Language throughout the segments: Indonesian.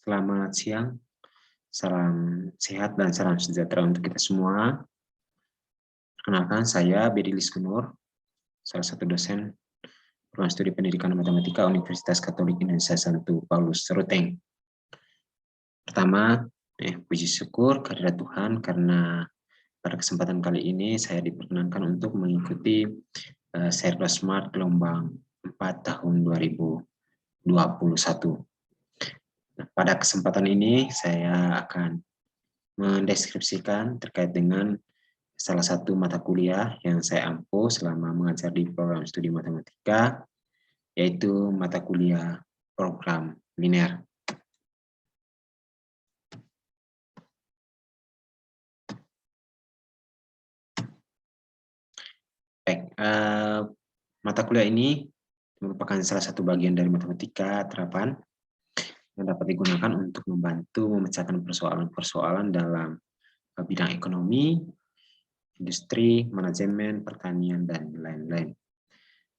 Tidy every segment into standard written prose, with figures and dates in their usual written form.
Selamat siang, salam sehat dan salam sejahtera untuk kita semua. Perkenalkan, saya Bedilis Gunur, salah satu dosen Program Studi Pendidikan Matematika Universitas Katolik Indonesia Santo Paulus Ruteng. Pertama, puji syukur kehadirat Tuhan karena pada kesempatan kali ini saya diperkenankan untuk mengikuti Serdos Smart gelombang 4 tahun 2021. Nah, pada kesempatan ini saya akan mendeskripsikan terkait dengan salah satu mata kuliah yang saya ampu selama mengajar di program studi matematika, yaitu mata kuliah program linear. Baik, mata kuliah ini merupakan salah satu bagian dari matematika terapan yang dapat digunakan untuk membantu memecahkan persoalan-persoalan dalam bidang ekonomi, industri, manajemen, pertanian, dan lain-lain.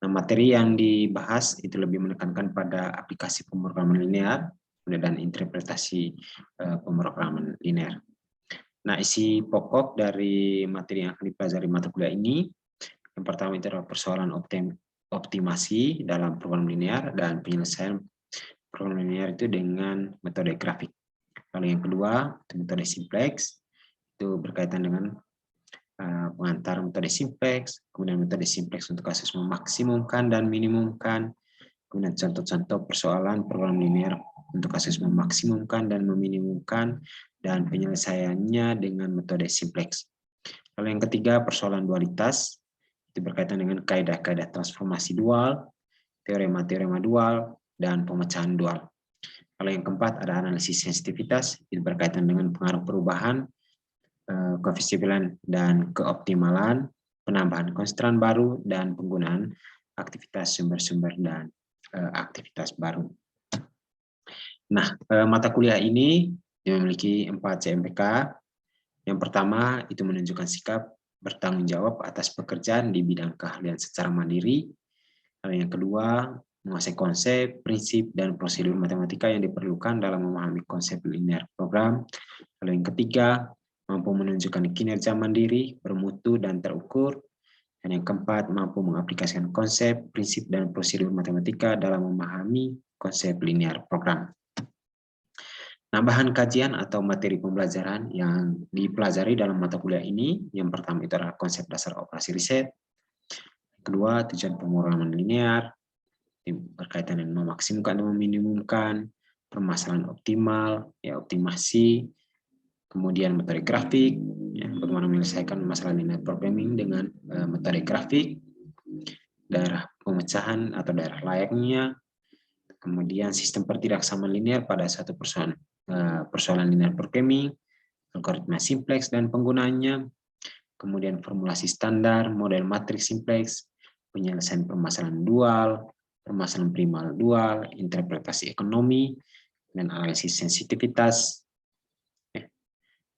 Nah, materi yang dibahas itu lebih menekankan pada aplikasi pemrograman linear dan interpretasi pemrograman linear. Nah, isi pokok dari materi yang akan dipelajari mata kuliah ini, yang pertama itu adalah persoalan optimasi dalam program linear dan penyelesaian program linear itu dengan metode grafik. Lalu yang kedua, itu metode simplex, itu berkaitan dengan pengantar metode simplex, kemudian metode simplex untuk kasus memaksimumkan dan minimumkan, kemudian contoh-contoh persoalan program linear untuk kasus memaksimumkan dan meminimumkan, dan penyelesaiannya dengan metode simplex. Lalu yang ketiga, persoalan dualitas, itu berkaitan dengan kaidah-kaidah transformasi dual, teorema-teorema dual, dan pemecahan dual. Lalu yang keempat, ada analisis sensitivitas, itu berkaitan dengan pengaruh perubahan, koefisien dan keoptimalan, penambahan konstran baru, dan penggunaan aktivitas sumber-sumber dan aktivitas baru. Nah, mata kuliah ini memiliki 4 CMPK. Yang pertama, itu menunjukkan sikap bertanggung jawab atas pekerjaan di bidang keahlian secara mandiri. Lalu yang kedua, menguasai konsep, prinsip, dan prosedur matematika yang diperlukan dalam memahami konsep linear program. Lalu yang ketiga, mampu menunjukkan kinerja mandiri, bermutu, dan terukur. Dan yang keempat, mampu mengaplikasikan konsep, prinsip, dan prosedur matematika dalam memahami konsep linear program. Nah, bahan kajian atau materi pembelajaran yang dipelajari dalam mata kuliah ini, yang pertama itu adalah konsep dasar operasi riset, kedua, tujuan pemrograman linear, berkaitan dengan memaksimumkan dan meminimumkan, permasalahan optimal, ya optimasi, kemudian metode grafik, ya, bagaimana menyelesaikan masalah linear programming dengan metode grafik, daerah pemecahan atau daerah layaknya, kemudian sistem pertidaksamaan linear pada satu persoalan linear programming, algoritma simplex dan penggunanya, kemudian formulasi standar, model matriks simplex, penyelesaian permasalahan dual, permasalahan primal dual, interpretasi ekonomi, dan analisis sensitivitas,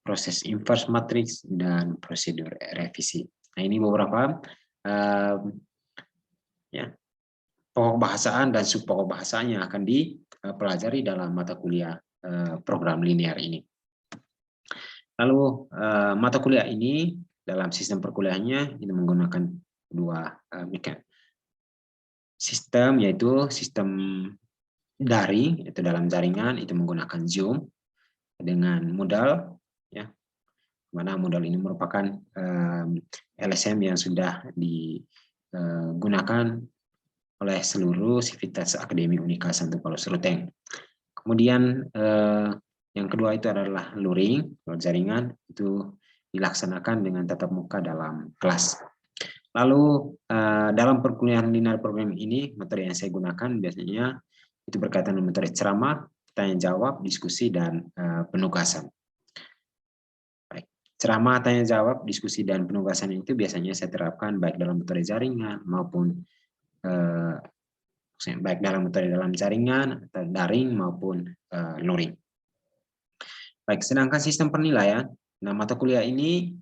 proses inverse matrix, dan prosedur revisi. Nah, ini beberapa pokok bahasaan dan subpokok bahasaan yang akan dipelajari dalam mata kuliah program linear ini. Lalu mata kuliah ini dalam sistem perkuliahannya ini menggunakan dua sistem, yaitu sistem daring, itu dalam jaringan, itu menggunakan Zoom dengan modal, ya, mana modal ini merupakan LSM yang sudah digunakan oleh seluruh sivitas akademi Unika Santo Paulus Ruteng. Kemudian yang kedua itu adalah luring, jaringan, itu dilaksanakan dengan tatap muka dalam kelas. Lalu dalam perkuliahan linear program ini, materi yang saya gunakan biasanya itu berkaitan dengan metode ceramah, tanya jawab, diskusi, dan penugasan. Baik. Ceramah, tanya jawab, diskusi, dan penugasan itu biasanya saya terapkan baik dalam metode jaringan maupun baik dalam metode dalam jaringan, atau daring maupun luring. Baik, sedangkan sistem penilaian, nah mata kuliah ini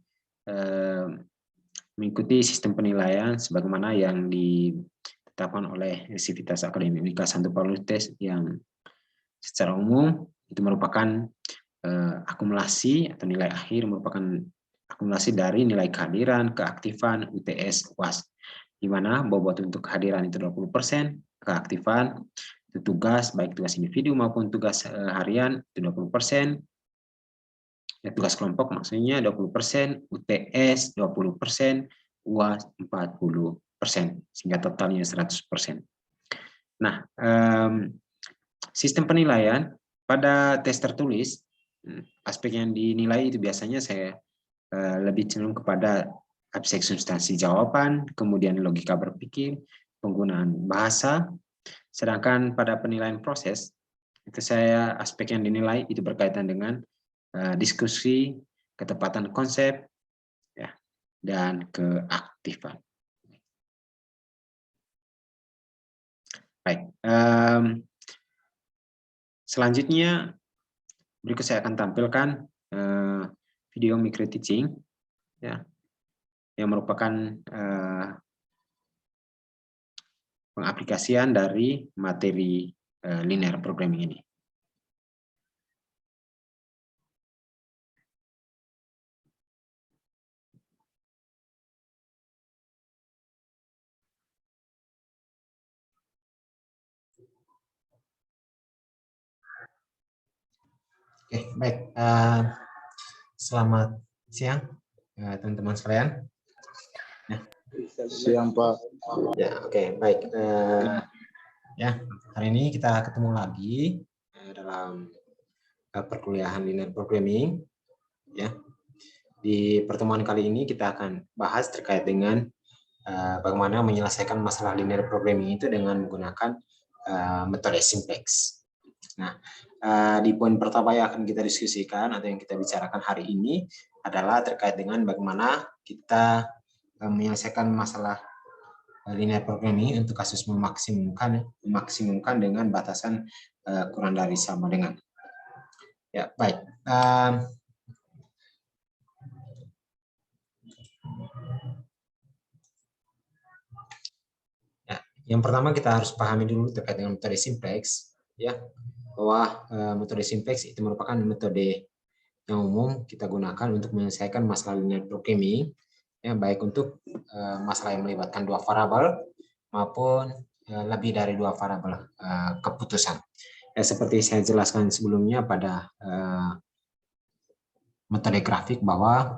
mengikuti sistem penilaian sebagaimana yang ditetapkan oleh Sivitas Akademi Unika Santo Paulus yang secara umum itu merupakan akumulasi atau nilai akhir merupakan akumulasi dari nilai kehadiran, keaktifan, UTS, UAS. Di mana bobot untuk kehadiran itu 20%, keaktifan itu tugas, baik tugas individu maupun tugas harian itu 20%, ya, tugas kelompok maksudnya 20%, UTS 20%, UAS 40%, sehingga totalnya 100%. Nah, sistem penilaian pada tes tertulis, aspek yang dinilai itu biasanya saya lebih cenderung kepada aspek substansi jawaban, kemudian logika berpikir, penggunaan bahasa. Sedangkan pada penilaian proses, itu saya aspek yang dinilai itu berkaitan dengan diskusi, ketepatan konsep, ya, dan keaktifan. Baik, selanjutnya berikut saya akan tampilkan video micro teaching, ya, yang merupakan pengaplikasian dari materi linear programming ini. Oke, baik. Selamat siang, teman-teman sekalian. Ya. Siang, Pak. Ya, oke, baik. Ya, hari ini kita ketemu lagi dalam perkuliahan linear programming. Ya, di pertemuan kali ini kita akan bahas terkait dengan bagaimana menyelesaikan masalah linear programming itu dengan menggunakan metode simplex. Nah, di poin pertama yang akan kita diskusikan atau yang kita bicarakan hari ini adalah terkait dengan bagaimana kita menyelesaikan masalah linear programming untuk kasus memaksimumkan dengan batasan kurang dari sama dengan. Ya, baik. Ya, yang pertama kita harus pahami dulu terkait dengan metode simplex, ya, bahwa metode simplex itu merupakan metode yang umum kita gunakan untuk menyelesaikan masalah linear programming, ya, baik untuk masalah yang melibatkan dua variabel maupun lebih dari dua variabel keputusan. Ya, seperti saya jelaskan sebelumnya pada metode grafik bahwa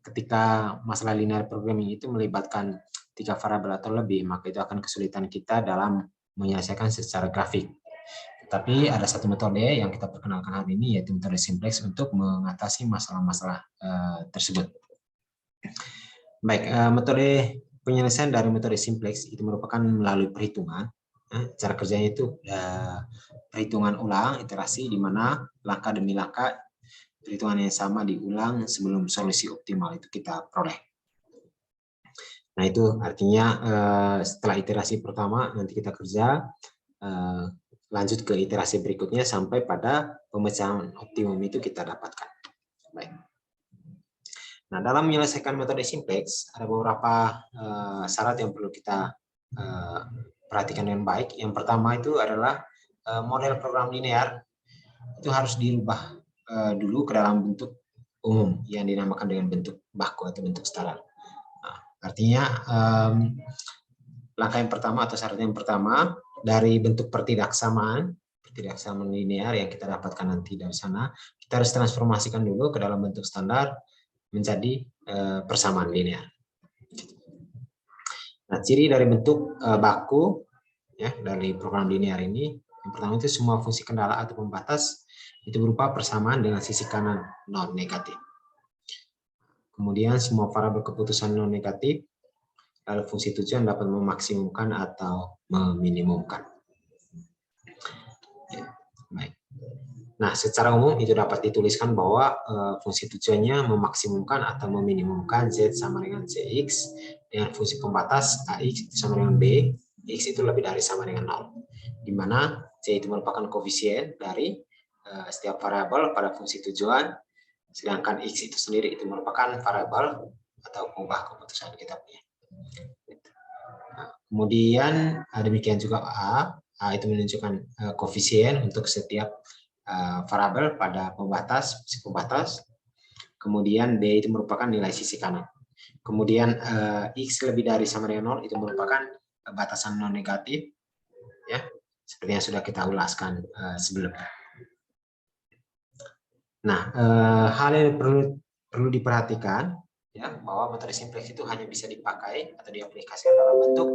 ketika masalah linear programming itu melibatkan 3 variabel atau lebih, maka itu akan kesulitan kita dalam menyelesaikan secara grafik. Tapi ada satu metode yang kita perkenalkan hari ini, yaitu metode simplex untuk mengatasi masalah-masalah tersebut. Baik, metode penyelesaian dari metode simplex itu merupakan melalui perhitungan. Cara kerjanya itu perhitungan ulang, iterasi, di mana langkah demi langkah perhitungan yang sama diulang sebelum solusi optimal itu kita peroleh. Nah, itu artinya setelah iterasi pertama nanti kita kerja, lanjut ke iterasi berikutnya sampai pada pemecahan optimum itu kita dapatkan. Baik. Nah, dalam menyelesaikan metode simplex ada beberapa syarat yang perlu kita perhatikan dengan baik. Yang pertama itu adalah model program linear itu harus dirubah dulu ke dalam bentuk umum yang dinamakan dengan bentuk baku atau bentuk standar. Nah, artinya langkah yang pertama atau syarat yang pertama, dari bentuk pertidaksamaan linear yang kita dapatkan nanti dari sana, kita harus transformasikan dulu ke dalam bentuk standar menjadi persamaan linear. Nah, ciri dari bentuk baku, ya, dari program linear ini, yang pertama itu semua fungsi kendala atau pembatas itu berupa persamaan dengan sisi kanan non negatif. Kemudian semua variabel keputusan non negatif, lalu fungsi tujuan dapat memaksimumkan atau meminimumkan. Ya, baik. Nah, secara umum itu dapat dituliskan bahwa fungsi tujuannya memaksimumkan atau meminimumkan Z sama dengan Cx, dengan fungsi pembatas Ax itu sama dengan B, X itu lebih dari sama dengan 0. Di mana C itu merupakan koefisien dari setiap variabel pada fungsi tujuan, sedangkan X itu sendiri itu merupakan variabel atau pengubah keputusan kita punya. Nah, kemudian demikian juga A itu menunjukkan koefisien untuk setiap variabel pada pembatas, fungsi pembatas. Kemudian B itu merupakan nilai sisi kanan. Kemudian X lebih dari sama dengan 0 itu merupakan batasan non negatif, ya, seperti yang sudah kita ulaskan sebelumnya. Nah, hal yang perlu diperhatikan, ya, bahwa metode simplex itu hanya bisa dipakai atau diaplikasikan dalam bentuk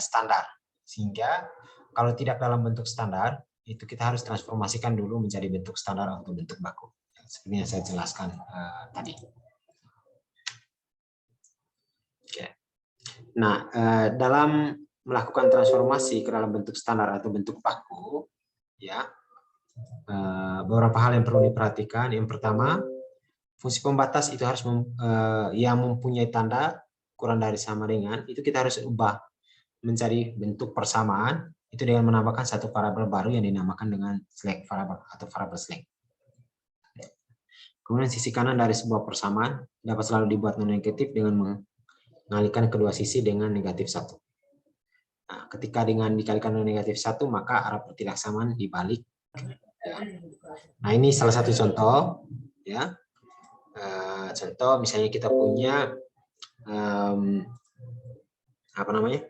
standar, sehingga kalau tidak dalam bentuk standar itu kita harus transformasikan dulu menjadi bentuk standar atau bentuk baku, seperti yang saya jelaskan tadi. Oke. Nah, dalam melakukan transformasi ke dalam bentuk standar atau bentuk baku, ya, beberapa hal yang perlu diperhatikan. Yang pertama, fungsi pembatas itu harus yang mempunyai tanda kurang dari sama dengan, itu kita harus ubah menjadi bentuk persamaan, itu dengan menambahkan satu variabel baru yang dinamakan dengan slack variable atau variabel slack. Kemudian sisi kanan dari sebuah persamaan dapat selalu dibuat non negatif dengan mengalihkan kedua sisi dengan negatif 1. Nah, ketika dengan dikalikan dengan negatif 1, maka arah pertidaksamaan dibalik. Nah, ini salah satu contoh, ya. Contoh misalnya kita punya apa namanya,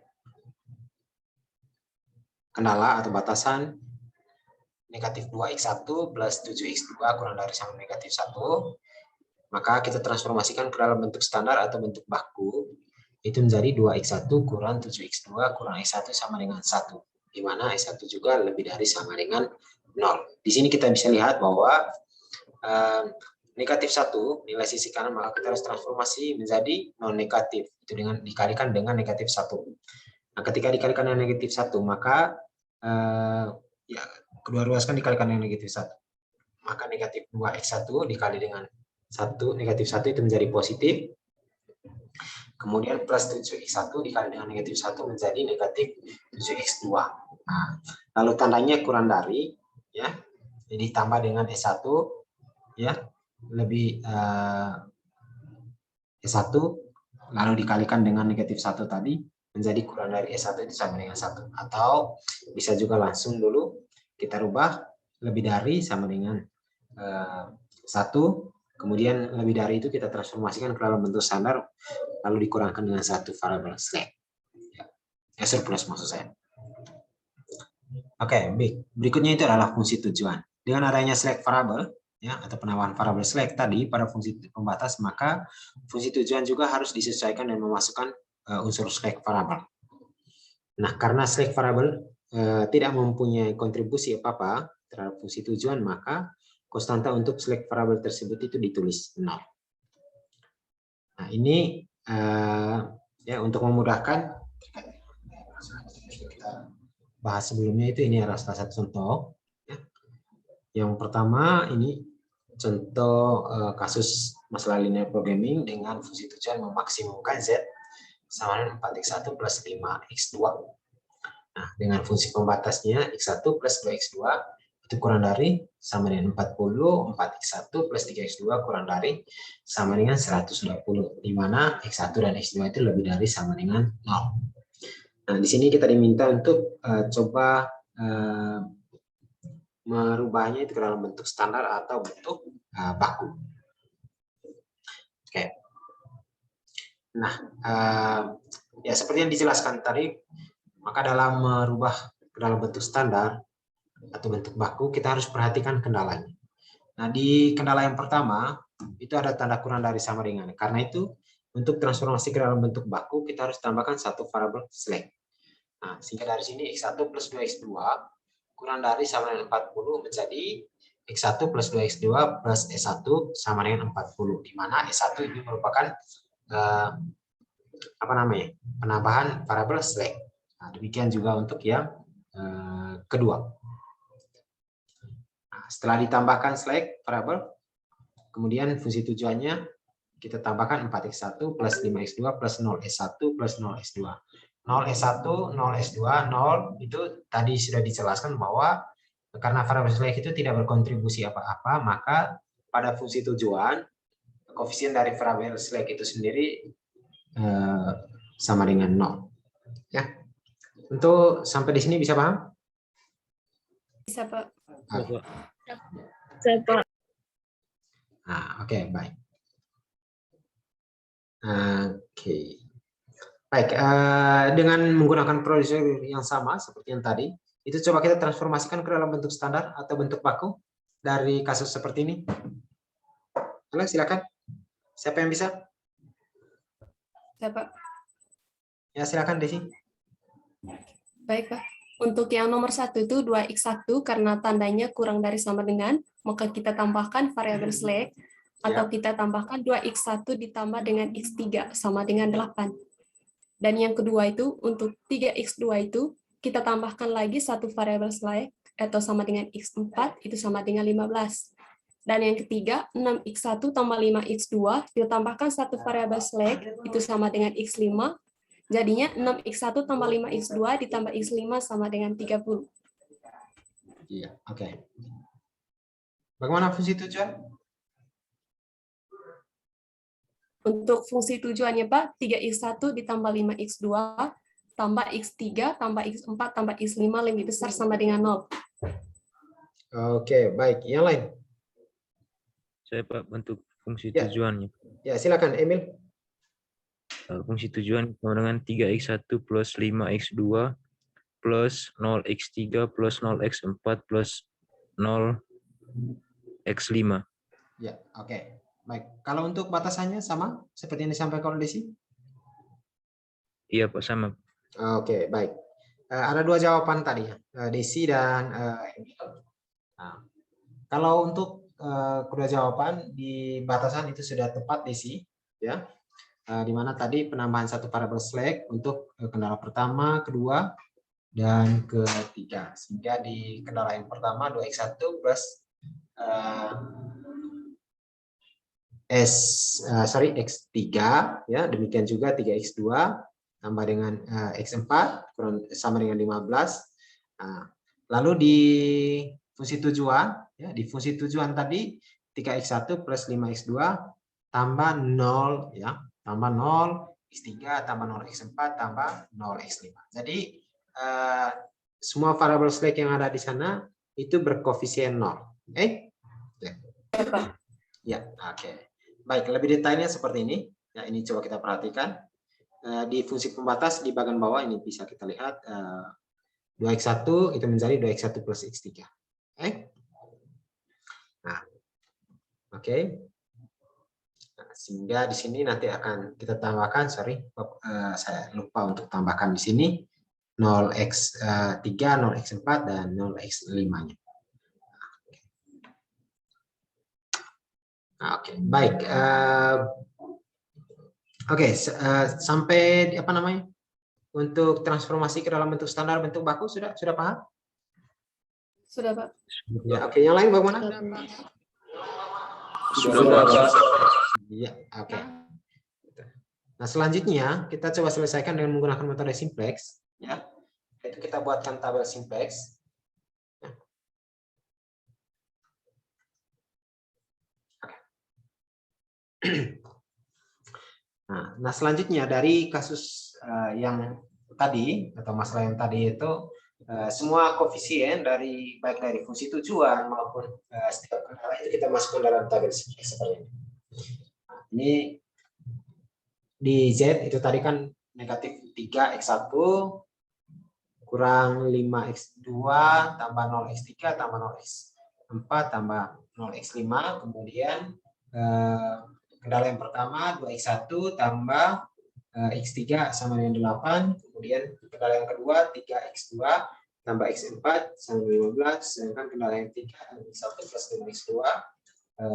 kendala atau batasan negatif 2x1 plus 7x2 kurang dari sama negatif 1, maka kita transformasikan ke dalam bentuk standar atau bentuk baku, itu menjadi 2x1 kurang 7x2 kurang x1 sama dengan 1, di mana x1 juga lebih dari sama dengan 0. Di sini kita bisa lihat bahwa negatif 1 nilai sisi kanan, maka kita harus transformasi menjadi non negatif, itu dengan dikalikan dengan negatif 1. Nah, ketika dikalikan dengan negatif 1, maka ya, kedua ruas kan dikalikan dengan negatif 1, maka negatif 2x1 dikali dengan 1, negatif 1 itu menjadi positif, kemudian plus 7x1 dikali dengan negatif 1 menjadi negatif 7x2. Nah, lalu tandanya kurang dari, ya, jadi tambah dengan S1, ya, lebih S1 lalu dikalikan dengan negatif 1 tadi menjadi kurang dari S1 itu sama dengan 1. Atau bisa juga langsung dulu kita rubah lebih dari sama dengan 1, kemudian lebih dari itu kita transformasikan ke dalam bentuk standar lalu dikurangkan dengan satu variabel slack, ya, surplus maksud saya. Oke, baik. Berikutnya itu adalah fungsi tujuan. Dengan adanya slack variable, ya, atau penambahan variabel slack tadi pada fungsi pembatas, maka fungsi tujuan juga harus disesuaikan dan memasukkan unsur slack variable. Nah, karena slack variable tidak mempunyai kontribusi apa-apa terhadap fungsi tujuan, maka konstanta untuk slack variable tersebut itu ditulis 0. Nah, ini ya, untuk memudahkan kita bahas sebelumnya itu, ini adalah salah satu contoh. Ya. Yang pertama ini contoh kasus masalah linear programming dengan fungsi tujuan memaksimumkan Z sama dengan 4x1 plus 5x2. Nah, dengan fungsi pembatasnya x1 plus 2x2 itu kurang dari sama dengan 40, 4x1 plus 3x2 kurang dari sama dengan 120, di mana x1 dan x2 itu lebih dari sama dengan 0. Nah, di sini kita diminta untuk coba merubahnya itu ke dalam bentuk standar atau bentuk baku. Oke. Nah, ya seperti yang dijelaskan tadi, maka dalam merubah ke dalam bentuk standar atau bentuk baku, kita harus perhatikan kendalanya. Nah, di kendala yang pertama, itu ada tanda kurang dari sama dengan. Karena itu, untuk transformasi ke dalam bentuk baku, kita harus tambahkan satu variabel slack. Nah, sehingga dari sini x1 plus 2x2 kurang dari sama dengan 40 menjadi x1 plus 2x2 plus s1 sama dengan 40, di mana s1 ini merupakan apa namanya, penambahan variabel slack. Nah, demikian juga untuk yang kedua. Nah, setelah ditambahkan slack variabel, kemudian fungsi tujuannya kita tambahkan 4x1 plus 5x2 plus 0s1 plus 0s2. 0s1, 0s2, 0 itu tadi sudah dijelaskan bahwa karena variabel slack itu tidak berkontribusi apa-apa, maka pada fungsi tujuan koefisien dari variabel slack itu sendiri sama dengan 0. Ya. Untuk sampai di sini bisa paham? Bisa, Pak. Saya, Pak. Oke, baik. Oke. Baik, dengan menggunakan prosedur yang sama seperti yang tadi, itu coba kita transformasikan ke dalam bentuk standar atau bentuk baku dari kasus seperti ini. Silakan. Siapa yang bisa? Ya, Pak. Ya, silakan Desi. Baik, Pak. Untuk yang nomor 1 itu 2x1 karena tandanya kurang dari sama dengan, maka kita tambahkan variabel slack atau kita tambahkan 2x1 ditambah dengan x3 sama dengan 8. Dan yang kedua itu untuk 3x2 itu kita tambahkan lagi satu variabel slack atau sama dengan x4 itu sama dengan 15. Dan yang ketiga 6x1 tambah 5x2 ditambahkan satu variabel slack itu sama dengan x5. Jadinya 6x1 tambah 5x2 ditambah x5 sama dengan 30. Iya, oke. Bagaimana fungsi tujuan? Untuk fungsi tujuannya, Pak, 3x1 ditambah 5x2 tambah x3 tambah x4 tambah x5 lebih besar sama dengan 0. Oke, baik. Yang lain? Saya, Pak, bentuk fungsi Ya. tujuannya. Ya, silakan Emil. Fungsi tujuan sama dengan 3x1 plus 5x2 plus 0x3 plus 0x4 plus 0x5. Ya, oke. Baik. Kalau untuk batasannya sama seperti yang disampaikan oleh Desi? Iya, Pak, sama. Oke, baik. Ada dua jawaban tadi ya, Desi dan Emil. Nah, kalau untuk kedua jawaban di batasan itu sudah tepat Desi, ya. Di mana tadi penambahan satu variabel slack untuk kendala pertama, kedua, dan ketiga. Sehingga di kendala yang pertama 2x1 plus x3 ya, demikian juga 3x2 tambah dengan x4 kurang sama dengan 15. Nah, lalu di fungsi tujuan ya, di fungsi tujuan tadi 3x1 plus 5x2 tambah 0 ya, tambah 0 x3 tambah 0 x4 tambah 0 x5. Jadi semua variabel slack yang ada di sana itu berkoefisien 0. Ya, oke. Baik, lebih detailnya seperti ini. Ya, ini coba kita perhatikan. Di fungsi pembatas di bagian bawah ini bisa kita lihat 2x1 itu menjadi 2x1 plus x3. Nah, oke. Nah, sehingga di sini nanti akan kita tambahkan, saya lupa untuk tambahkan di sini 0x3, 0x4 dan 0x5-nya. Oke, baik. Sampai apa namanya? Untuk transformasi ke dalam bentuk standar, bentuk baku sudah paham? Sudah, Pak. Ya, oke. Yang lain bagaimana? Sudah, Pak. Iya, oke. Nah, selanjutnya kita coba selesaikan dengan menggunakan metode simplex. Ya, itu kita buatkan tabel simplex. Nah, selanjutnya dari kasus yang tadi atau masalah yang tadi itu semua koefisien baik dari fungsi tujuan maupun setiap kendala itu kita masukkan dalam tabel simplex seperti ini. Ini di Z itu tadi kan negatif 3x1 kurang 5x2 tambah 0x3 tambah 0x4 tambah 0x5, kemudian kendala yang pertama 2x1 tambah x3 sama dengan 8, kemudian kendala yang kedua 3x2 tambah x4 sama dengan 15, sedangkan kendala yang ketiga x1 plus 5x2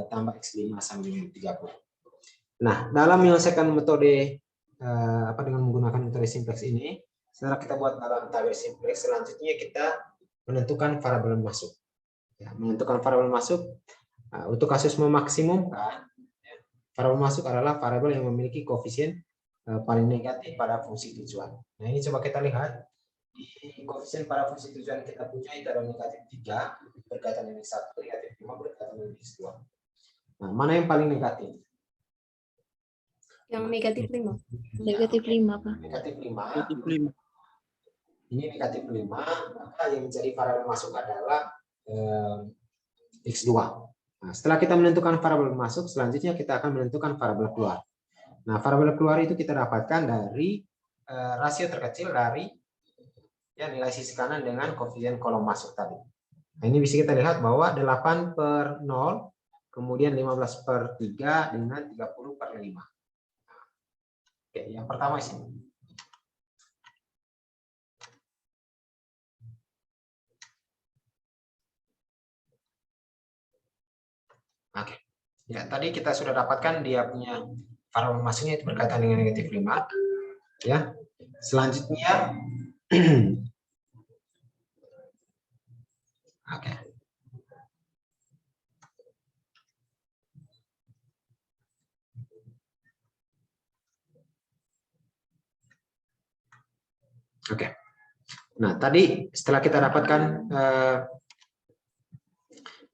tambah x5 sama dengan 30. Nah, dalam menyelesaikan metode dengan menggunakan metode simplex ini, setelah kita buat dalam tabel simplex, selanjutnya kita menentukan variabel masuk. Ya, menentukan variabel masuk untuk kasus memaksimumkan, variabel masuk adalah variabel yang memiliki koefisien paling negatif pada fungsi tujuan. Nah, ini coba kita lihat di koefisien pada fungsi tujuan kita punya itu adalah negatif 3 berkaitan dengan x1, negatif 5 berkaitan dengan x2. Nah, mana yang paling negatif? Yang negatif 5. Negatif 5, Pak. Negatif 5. Ini negatif 5, maka yang menjadi variabel masuk adalah X2. Nah, setelah kita menentukan variabel masuk, selanjutnya kita akan menentukan variabel keluar. Nah, variabel keluar itu kita dapatkan dari rasio terkecil dari ya, nilai sisi kanan dengan koefisien kolom masuk tadi. Nah, ini bisa kita lihat bahwa 8/0, kemudian 15/3 dengan 30/5. Oke, yang pertama di sini. Oke. Ya, tadi kita sudah dapatkan dia punya variabel masuknya itu berkaitan dengan negatif 5. Ya. Selanjutnya oke. Oke. Nah, tadi setelah kita dapatkan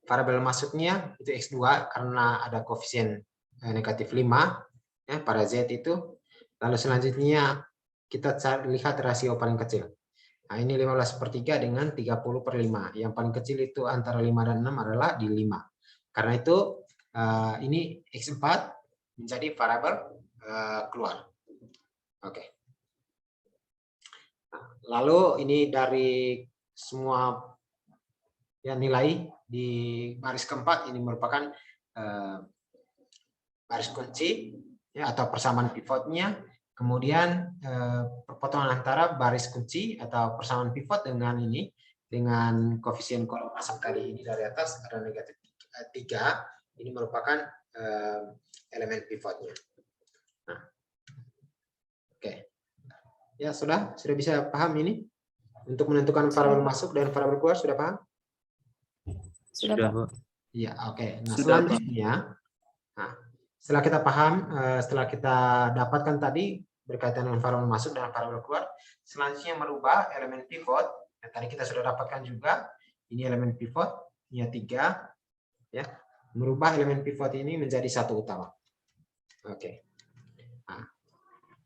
variabel masuknya itu X2 karena ada koefisien negatif 5 ya, pada Z itu. Lalu selanjutnya kita lihat rasio paling kecil. Nah, ini 15/3 dengan 30/5. Yang paling kecil itu antara 5 dan 6 adalah di 5. Karena itu ini X4 menjadi variabel keluar. Oke. Nah, lalu ini dari semua ya, nilai di baris keempat ini merupakan baris kunci ya, atau persamaan pivotnya. Kemudian perpotongan antara baris kunci atau persamaan pivot dengan ini dengan koefisien kolom masuk kali ini dari atas ada negatif 3. Ini merupakan elemen pivotnya. Nah, oke. Ya, sudah bisa paham ini untuk menentukan variabel masuk dan variabel keluar, sudah paham? Sudah, Pak. Iya, oke. Nah, Sudah, Pak. selanjutnya, nah, setelah kita paham, setelah kita dapatkan tadi berkaitan dengan variabel masuk dan variabel keluar, selanjutnya merubah elemen pivot. Nah, tadi kita sudah dapatkan juga, ini elemen pivot, ini 3, ya, merubah elemen pivot ini menjadi satu utama. Oke. Nah,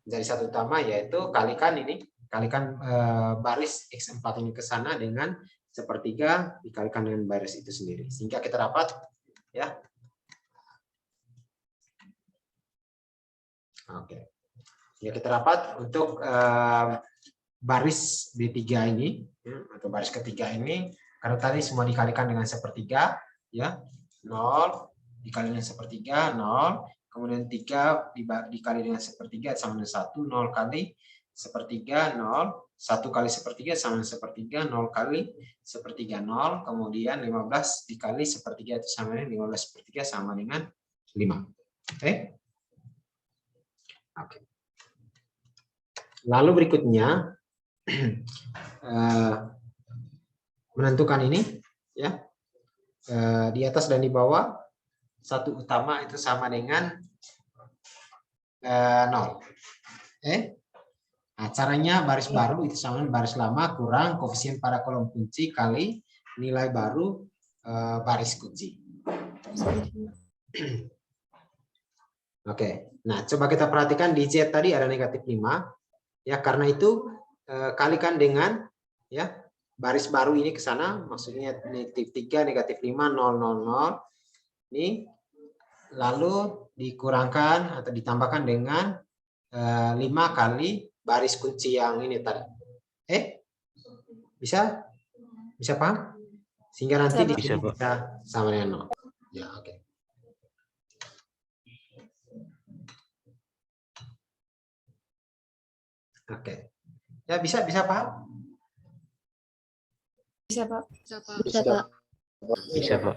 menjadi satu utama yaitu kalikan baris X4 ini ke sana dengan 1/3 dikalikan dengan baris itu sendiri, sehingga kita dapat ya. Oke. Ya, kita dapat untuk baris B3 ini ya, atau baris ketiga ini karena tadi semua dikalikan dengan 1/3 ya, 0 dikali dengan 1/3 0, kemudian 3 dikali dengan 1/3 sama dengan 1, 0 kali 1/3 0, 1 kali 1/3 sama dengan 1/3, 0 kali 1/3 0, kemudian 15 dikali 1/3 itu sama dengan 15/3 sama dengan 5. Oke. Oke. Lalu berikutnya menentukan ini ya, di atas dan di bawah satu utama itu sama dengan 0. Nah, caranya baris baru itu sama dengan baris lama kurang koefisien pada kolom kunci kali nilai baru baris kunci. Oke, nah coba kita perhatikan di Z tadi ada negatif 5, ya karena itu kalikan dengan ya baris baru ini ke sana, maksudnya negatif 3, negatif 5, 0, 0, 0. Ini lalu dikurangkan atau ditambahkan dengan 5 kali baris kunci yang ini tadi. Bisa paham? Sehingga nanti di sini bisa sama dengan 0. Ya, oke. Oke. Ya, bisa paham? Bisa, Pak. Bisa, Pak. Bisa, Pak.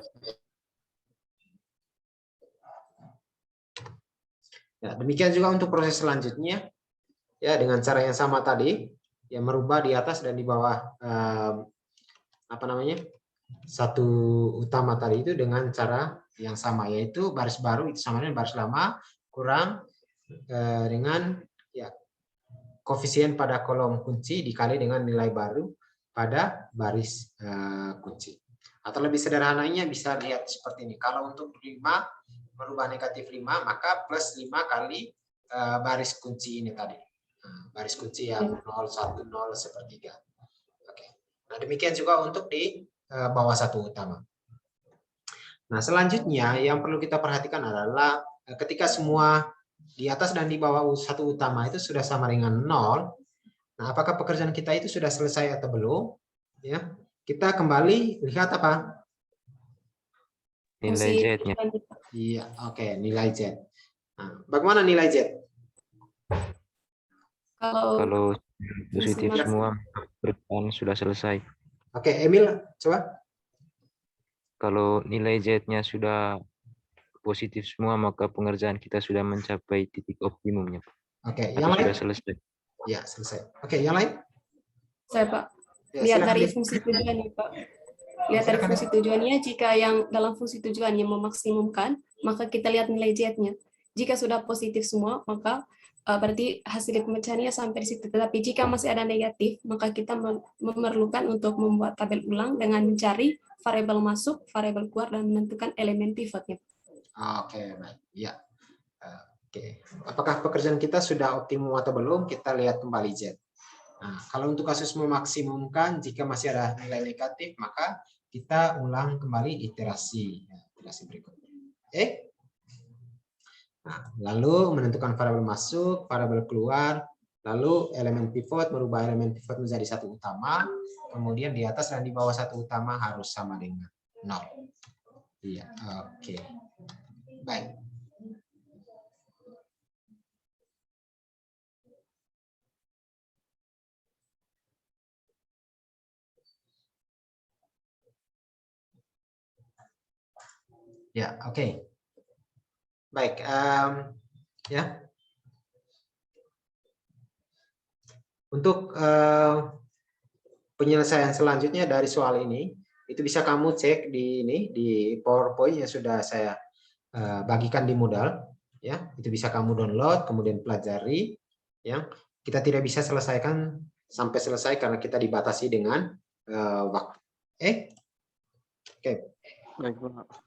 Ya, demikian juga untuk proses selanjutnya. Ya, dengan cara yang sama tadi, ya merubah di atas dan di bawah satu utama tadi itu dengan cara yang sama, yaitu baris baru itu sama dengan baris lama kurang dengan ya koefisien pada kolom kunci dikali dengan nilai baru pada baris kunci. Atau lebih sederhananya bisa lihat seperti ini. Kalau untuk 5 merubah negatif 5, maka plus 5 kali baris kunci ini tadi. Nah, baris kunci yang 0, 1, 0, 1/3. Oke. Nah, demikian juga untuk di bawah satu utama. Nah, selanjutnya yang perlu kita perhatikan adalah ketika semua di atas dan di bawah satu utama itu sudah sama dengan 0. Nah, apakah pekerjaan kita itu sudah selesai atau belum? Ya, kita kembali lihat apa? Nilai Fungsi Z-nya. tujuan kita. Iya, oke, nilai Z. Nah, bagaimana nilai Z? Kalau positif Masing-masing. semua, pekerjaan sudah selesai. Oke, Emil, coba. Kalau nilai Z-nya sudah positif semua, maka pengerjaan kita sudah mencapai titik optimumnya, Pak. Oke, Atau yang lain? sudah selesai. Ya, selesai. Oke, yang lain? Saya Pak, Ya, lihat silakan, dari Din. fungsi tujuannya Pak. Lihat dari Silakan, fungsi tujuannya, jika yang dalam fungsi tujuannya memaksimumkan, maka kita lihat nilai Z-nya. Jika sudah positif semua, maka berarti hasil pemecahannya sampai di situ. Tetapi jika masih ada negatif, maka kita memerlukan untuk membuat tabel ulang dengan mencari variabel masuk, variabel keluar, dan menentukan elemen pivotnya. Oke, baik. Ya. Oke. Apakah pekerjaan kita sudah optimum atau belum? Kita lihat kembali Z. Nah, kalau untuk kasus memaksimumkan, jika masih ada nilai negatif, maka kita ulang kembali iterasi. Ya, iterasi berikutnya. Oke. Nah, lalu menentukan variabel masuk, variabel keluar, lalu elemen pivot, merubah elemen pivot menjadi satu utama, kemudian di atas dan di bawah satu utama harus sama dengan 0. Iya, oke. Baik. Ya, oke. Baik, ya. Untuk penyelesaian selanjutnya dari soal ini, itu bisa kamu cek di di PowerPoint yang sudah saya bagikan di Moodle, ya. Itu bisa kamu download, kemudian pelajari, ya. Kita tidak bisa selesaikan sampai selesai karena kita dibatasi dengan waktu. Oke. Baik, Pak.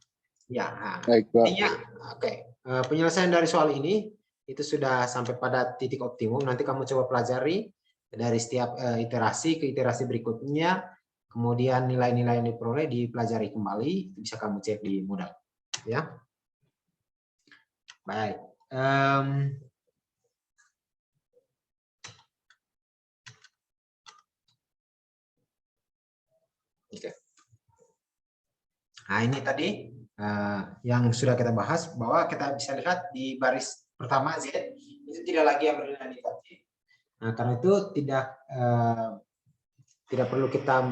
Ya, Baik, Pak. intinya, oke. Penyelesaian dari soal ini itu sudah sampai pada titik optimum. Nanti kamu coba pelajari dari setiap iterasi ke iterasi berikutnya, kemudian nilai-nilai yang diperoleh dipelajari kembali, itu bisa kamu cek di Moodle, ya. Baik. Oke. Nah, ini tadi yang sudah kita bahas, bahwa kita bisa lihat di baris pertama Z itu tidak lagi yang bernilai negatif. Nah, karena itu tidak perlu kita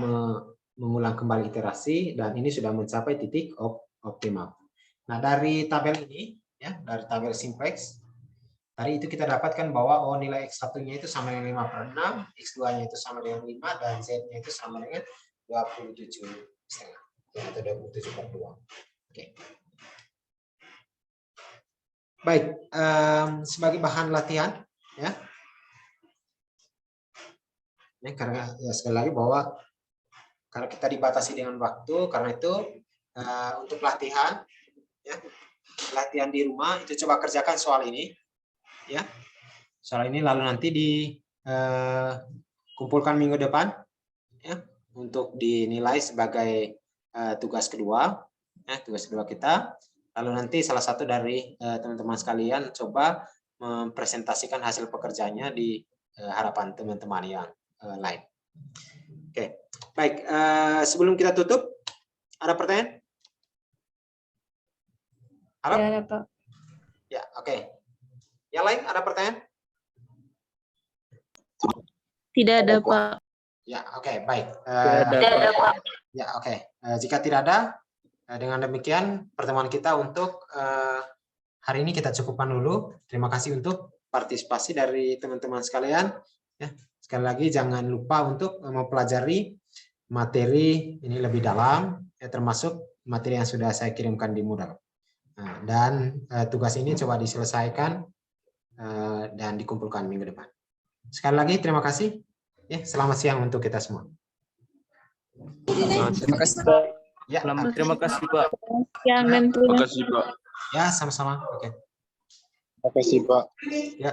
mengulang kembali iterasi, dan ini sudah mencapai titik optimal. Nah, dari tabel ini, ya, dari tabel simplex tadi itu kita dapatkan bahwa nilai X1-nya itu sama dengan 5/6, X2-nya itu sama dengan 5, dan Z-nya itu sama dengan 27,5 atau 27/2. Oke. Baik, sebagai bahan latihan, ya. Ya, karena ya sekali lagi bahwa karena kita dibatasi dengan waktu, karena itu untuk latihan, ya, latihan di rumah itu coba kerjakan soal ini, ya, soal ini, lalu nanti dikumpulkan minggu depan, ya, untuk dinilai sebagai tugas kedua, ya, tugas kedua kita. Lalu nanti salah satu dari teman-teman sekalian coba mempresentasikan hasil pekerjaannya di hadapan teman-teman yang lain. Oke, baik. Sebelum kita tutup, ada pertanyaan? Halo? Ya, ada, Pak. Ya, oke. Yang lain ada pertanyaan? Tidak ada, Pak. Ya, oke, baik. Tidak ada, Pak. Ya, oke. Jika tidak ada, dengan demikian pertemuan kita untuk hari ini kita cukupkan dulu. Terima kasih untuk partisipasi dari teman-teman sekalian. Ya, sekali lagi jangan lupa untuk mempelajari materi ini lebih dalam, ya, termasuk materi yang sudah saya kirimkan di Moodle. Nah, dan tugas ini coba diselesaikan dan dikumpulkan minggu depan. Sekali lagi terima kasih. Ya, selamat siang untuk kita semua. Terima kasih, Pak. Ya, Terima kasih, Pak. Yang Terima kasih, Pak. ya, sama-sama. Oke. Terima kasih, Pak. Ya.